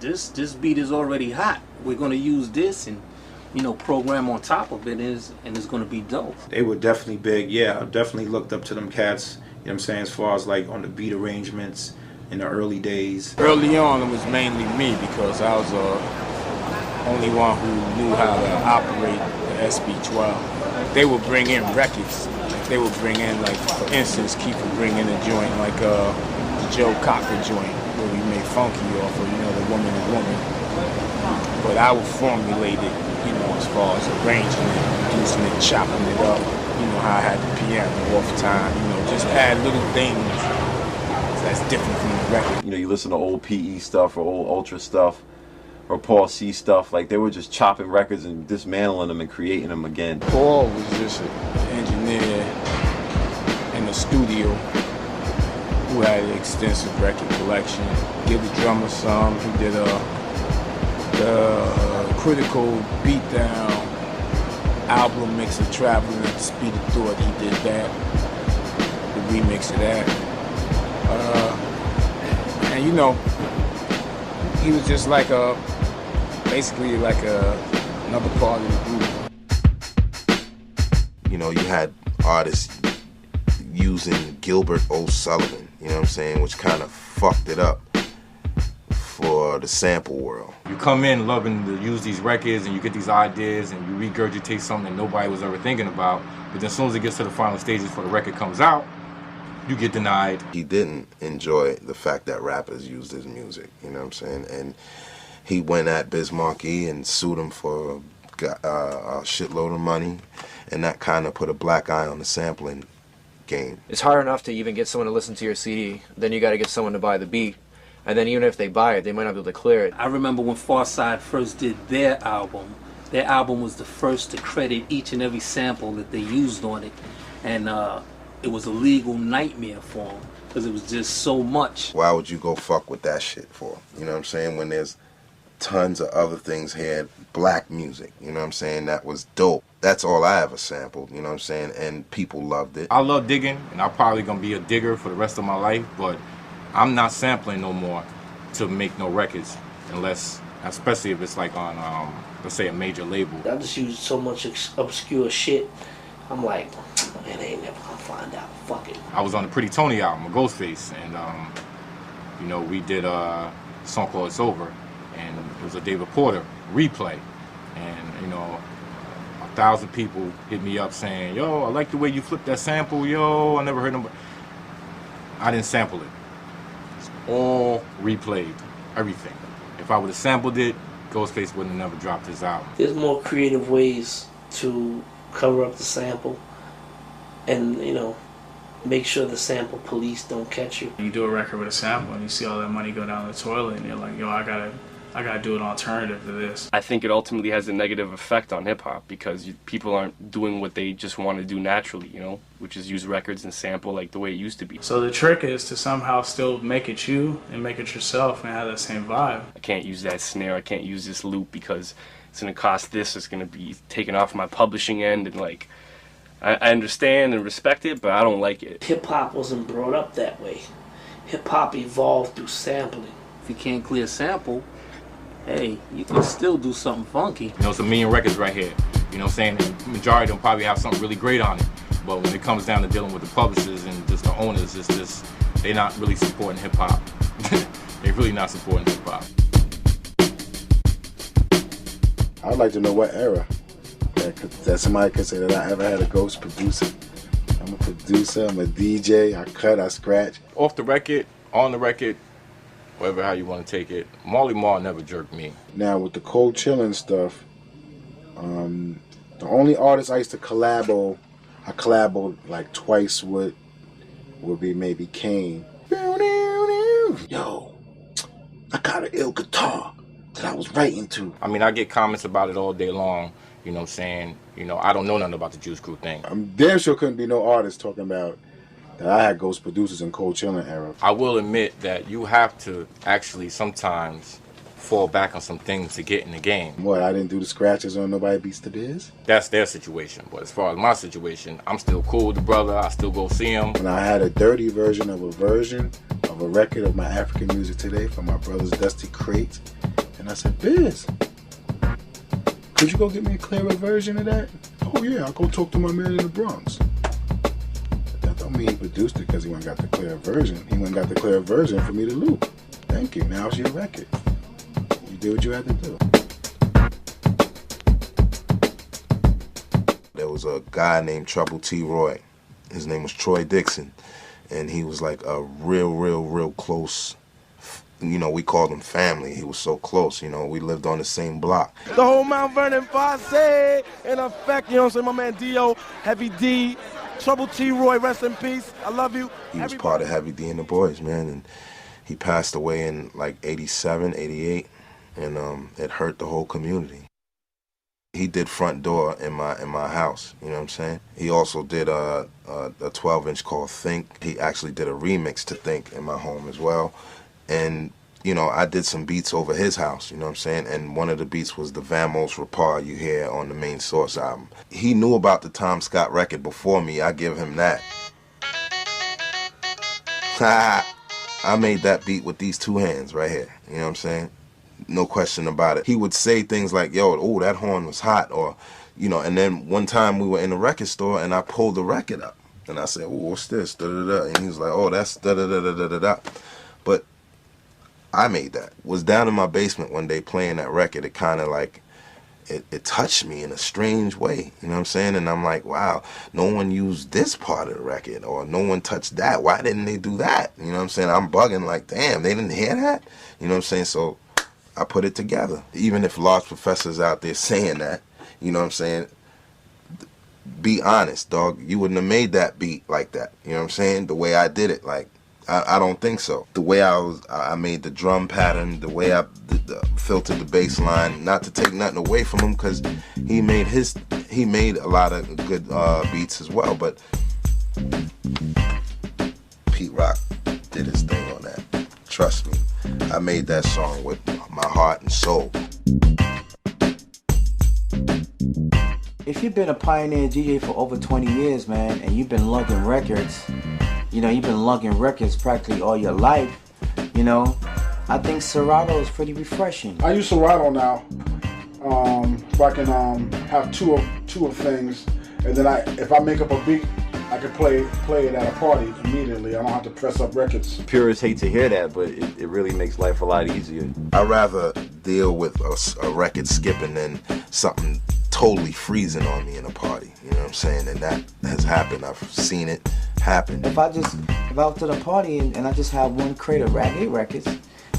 this beat is already hot. We're gonna use this and, you know, program on top of it, and it's gonna be dope. They were definitely big. Yeah, I definitely looked up to them cats, you know what I'm saying, as far as like on the beat arrangements in the early days. Early on, it was mainly me because I was the only one who knew how to operate the SB12. They would bring in records. They would bring in, like, for instance, Keith would bring in a joint like the Joe Cocker joint where we made funky off of, you know, the Woman and Woman. But I would formulate it, you know, as far as arranging it, producing it, chopping it up. You know how I had the piano off time, you know, just add little things that's different from the record. You know, you listen to old PE stuff or old Ultra stuff or Paul C stuff, like they were just chopping records and dismantling them and creating them again. Paul was just an engineer in the studio who had an extensive record collection. Give the drummer some. He did the Critical Beatdown album mix of Traveling at the Speed of Thought. He did that, the remix of that. And you know, he was just like basically like another part of the group. You know, you had artists using Gilbert O'Sullivan, you know what I'm saying, which kind of fucked it up for for the sample world. You come in loving to use these records and you get these ideas and you regurgitate something that nobody was ever thinking about, but then as soon as it gets to the final stages before the record comes out, you get denied. He didn't enjoy the fact that rappers used his music, you know what I'm saying? And he went at Biz Markie and sued him for a shitload of money, and that kind of put a black eye on the sampling game. It's hard enough to even get someone to listen to your CD, then you got to get someone to buy the beat, and then even if they buy it, they might not be able to clear it. I remember when Far Side first did their album was the first to credit each and every sample that they used on it, and it was a legal nightmare for them because it was just so much. Why would you go fuck with that shit for? You know what I'm saying? When there's tons of other things here, black music, you know what I'm saying, that was dope. That's all I ever sampled, you know what I'm saying, and people loved it. I love digging, and I'm probably gonna be a digger for the rest of my life, but I'm not sampling no more to make no records, unless, especially if it's like on, let's say, a major label. I just use so much obscure shit. I'm like, man, they ain't never gonna find out. Fuck it. I was on the Pretty Tony album, a Ghostface, and you know, we did a song called It's Over, and it was a David Porter replay, and you know, 1,000 people hit me up saying, yo, I like the way you flipped that sample, yo, I never heard nobody. I didn't sample it. It's all replayed, everything. If I would have sampled it, Ghostface wouldn't have never dropped his album. There's more creative ways to cover up the sample and, you know, make sure the sample police don't catch you. You do a record with a sample and you see all that money go down the toilet and you're like, yo, I gotta do an alternative to this. I think it ultimately has a negative effect on hip-hop because people aren't doing what they just want to do naturally, you know, which is use records and sample like the way it used to be. So the trick is to somehow still make it you and make it yourself and have that same vibe. I can't use that snare, I can't use this loop because it's going to cost this, it's going to be taken off my publishing end, and like, I understand and respect it, but I don't like it. Hip-hop wasn't brought up that way. Hip-hop evolved through sampling. If you can't clear sample, hey, you can still do something funky. You know, it's a million records right here. You know what I'm saying? The majority of them probably have something really great on it. But when it comes down to dealing with the publishers and just the owners, it's just, they're not really supporting hip-hop. They're really not supporting hip-hop. I'd like to know what era that somebody could say that I ever had a ghost producer. I'm a producer, I'm a DJ, I cut, I scratch. Off the record, on the record, whatever how you want to take it, Marley Marl never jerked me. Now with the cold chilling stuff, the only artist I used to collabo like twice would be maybe Kane. Yo, I got an ill guitar that I was writing to. I mean, I get comments about it all day long, you know what I'm saying? You know, I don't know nothing about the Juice Crew thing. I'm damn sure couldn't be no artist talking about that I had ghost producers in cold chilling era. I will admit that you have to actually sometimes fall back on some things to get in the game. What, I didn't do the scratches on Nobody Beats the Biz? That's their situation, but as far as my situation, I'm still cool with the brother, I still go see him. When I had a dirty version of a record of my African music today from my brother's Dusty Crate, and I said, Biz, could you go get me a clearer version of that? Oh yeah, I'll go talk to my man in the Bronx. That don't mean he produced it because he went and got the clear version. He went and got the clear version for me to loop. Thank you, now it's your record. You did what you had to do. There was a guy named Trouble T. Roy. His name was Troy Dixon. And he was like a real close, you know, we called him family. He was so close, you know, we lived on the same block. The whole Mount Vernon posse in effect, you know what I'm saying? My man Dio, Heavy D, Trouble T. Roy, rest in peace. I love you. He was part of Heavy D and the Boys, man, and he passed away in like 87, 88, and it hurt the whole community. He did Front Door in my house, you know what I'm saying? He also did a 12-inch called Think. He actually did a remix to Think in my home as well. And, you know, I did some beats over his house, you know what I'm saying? And one of the beats was the Vamos Rapar you hear on the Main Source album. He knew about the Tom Scott record before me. I give him that. I made that beat with these two hands right here, you know what I'm saying? No question about it. He would say things like, yo, oh, that horn was hot, or, you know, and then one time we were in a record store and I pulled the record up. And I said, oh, what's this? Da-da-da. And he was like, oh, that's da-da-da-da-da-da. But I made that. Was down in my basement one day playing that record. It kind of like, it touched me in a strange way, you know what I'm saying? And I'm like, wow, no one used this part of the record, or no one touched that. Why didn't they do that? You know what I'm saying? I'm bugging like, damn, they didn't hear that? You know what I'm saying? So I put it together. Even if large professors out there saying that, you know what I'm saying? Be honest, dog. You wouldn't have made that beat like that. You know what I'm saying? The way I did it, like, I don't think so. The way I made the drum pattern, the way I filtered the bass line, not to take nothing away from him, because he made a lot of good beats as well, but Pete Rock did his thing on that. Trust me, I made that song with my heart and soul. If you've been a pioneer DJ for over 20 years, man, and you've been lugging records, you know, you've been lugging records practically all your life, you know, I think Serato is pretty refreshing. I use Serato now. If I can have two of things, and then if I make up a beat, I can play it at a party immediately. I don't have to press up records. Purists hate to hear that, but it really makes life a lot easier. I'd rather deal with a record skipping than something totally freezing on me in a party. You know what I'm saying? And that has happened. I've seen it happen. If I out to the party and I just have one crate of Rag 8 records,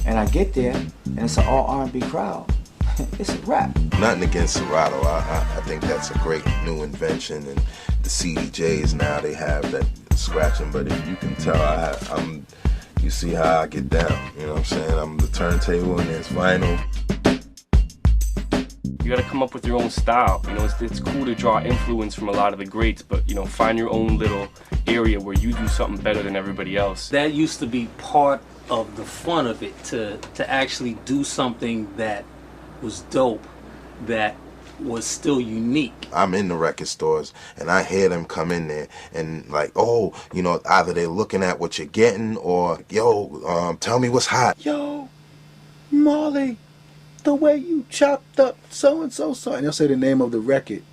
and I get there and it's an all R&B crowd, it's a wrap. Nothing against Serato. I think that's a great new invention, and the CDJs now, they have that scratching, but if you can tell, you see how I get down. You know what I'm saying? I'm the turntable and there's vinyl. You gotta come up with your own style. You know, it's cool to draw influence from a lot of the greats, but you know, find your own little area where you do something better than everybody else. That used to be part of the fun of it, to actually do something that was dope, that was still unique. I'm in the record stores and I hear them come in there and like, oh, you know, either they're looking at what you're getting or, yo, tell me what's hot. Yo, Marley, the way you chopped up so-and-so song. And they'll say the name of the record.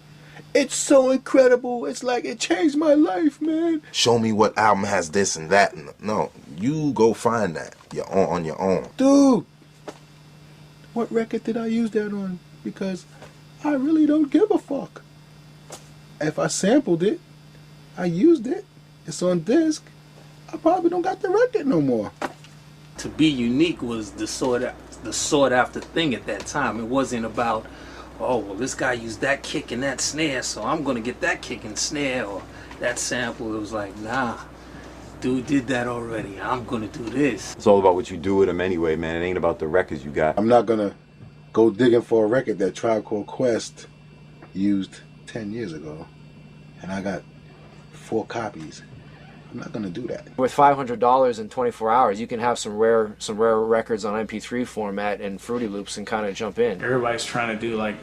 It's so incredible. It's like, it changed my life, man. Show me what album has this and that. No, you go find that on your own. Dude, what record did I use that on? Because I really don't give a fuck. If I sampled it, I used it, it's on disc, I probably don't got the record no more. To be unique was the sought after thing at that time. It wasn't about, oh, well, this guy used that kick and that snare, so I'm gonna get that kick and snare or that sample. It was like, nah, dude did that already, I'm gonna do this. It's all about what you do with them anyway, man. It ain't about the records you got. I'm not gonna go digging for a record that Tribe Called Quest used 10 years ago, and I got 4 copies. I'm not gonna do that. With $500 in 24 hours, you can have some rare records on MP3 format and Fruity Loops and kind of jump in. Everybody's trying to do like,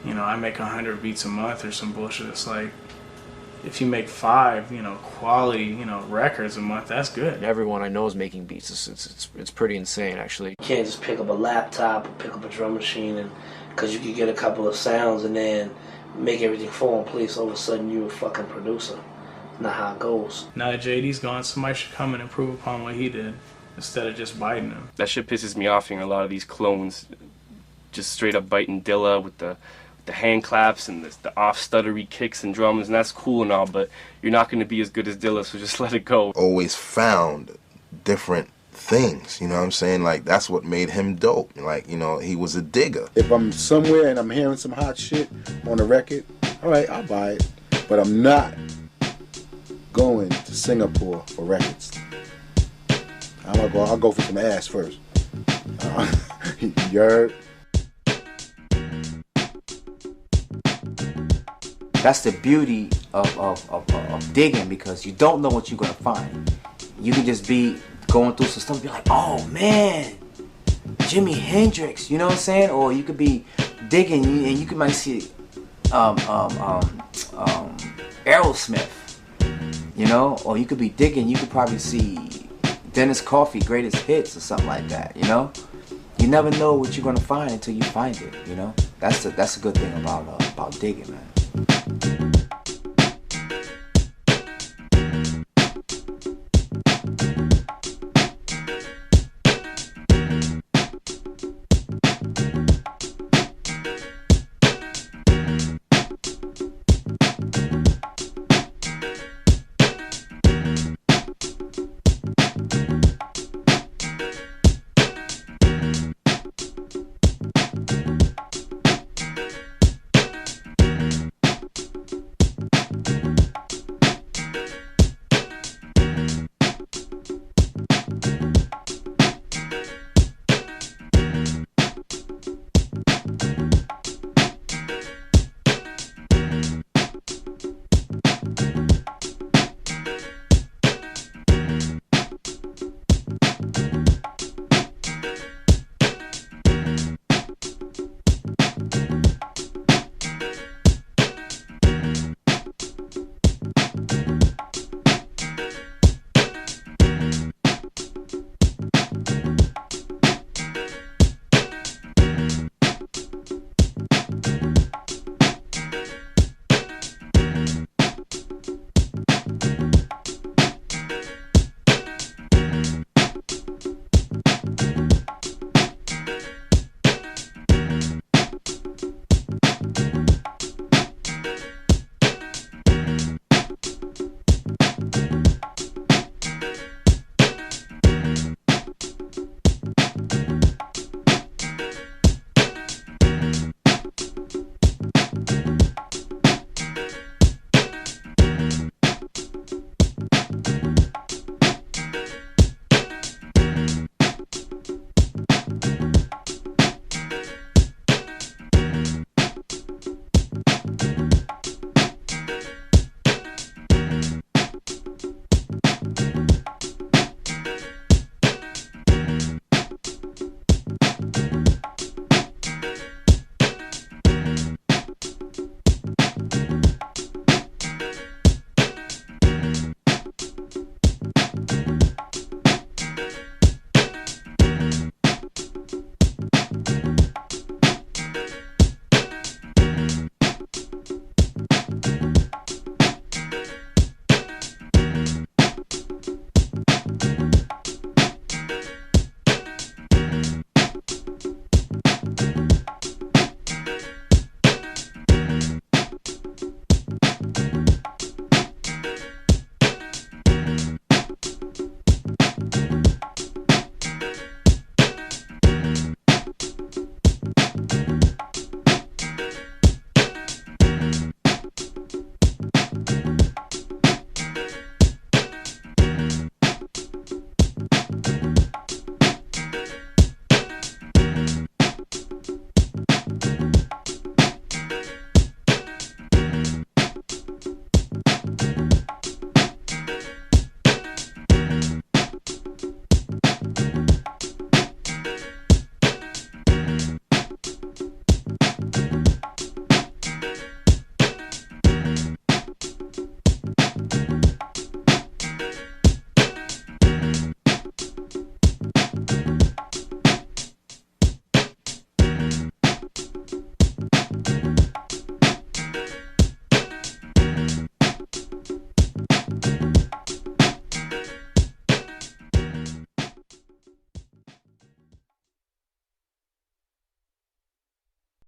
you know, I make 100 beats a month or some bullshit. It's like, if you make 5, you know, quality, you know, records a month, that's good. Everyone I know is making beats. It's pretty insane, actually. You can't just pick up a laptop or pick up a drum machine, and because you could get a couple of sounds and then make everything fall in place. All of a sudden, you're a fucking producer. Not how it goes. Now that JD's gone, somebody should come and improve upon what he did instead of just biting him. That shit pisses me off, hearing a lot of these clones just straight up biting Dilla with the hand claps and the off-stuttery kicks and drums, and that's cool and all, but you're not going to be as good as Dilla, so just let it go. Always found different things, you know what I'm saying? Like, that's what made him dope. Like, you know, he was a digger. If I'm somewhere and I'm hearing some hot shit on the record, all right, I'll buy it. But I'm not going to Singapore for records. I'll go for some ass first. You heard? That's the beauty of digging, because you don't know what you're gonna find. You can just be going through some stuff and be like, oh man, Jimi Hendrix, you know what I'm saying? Or you could be digging and you might see Aerosmith, you know? Or you could be digging, you could probably see Dennis Coffey Greatest Hits or something like that, you know? You never know what you're gonna find until you find it, you know? That's a good thing about digging, man.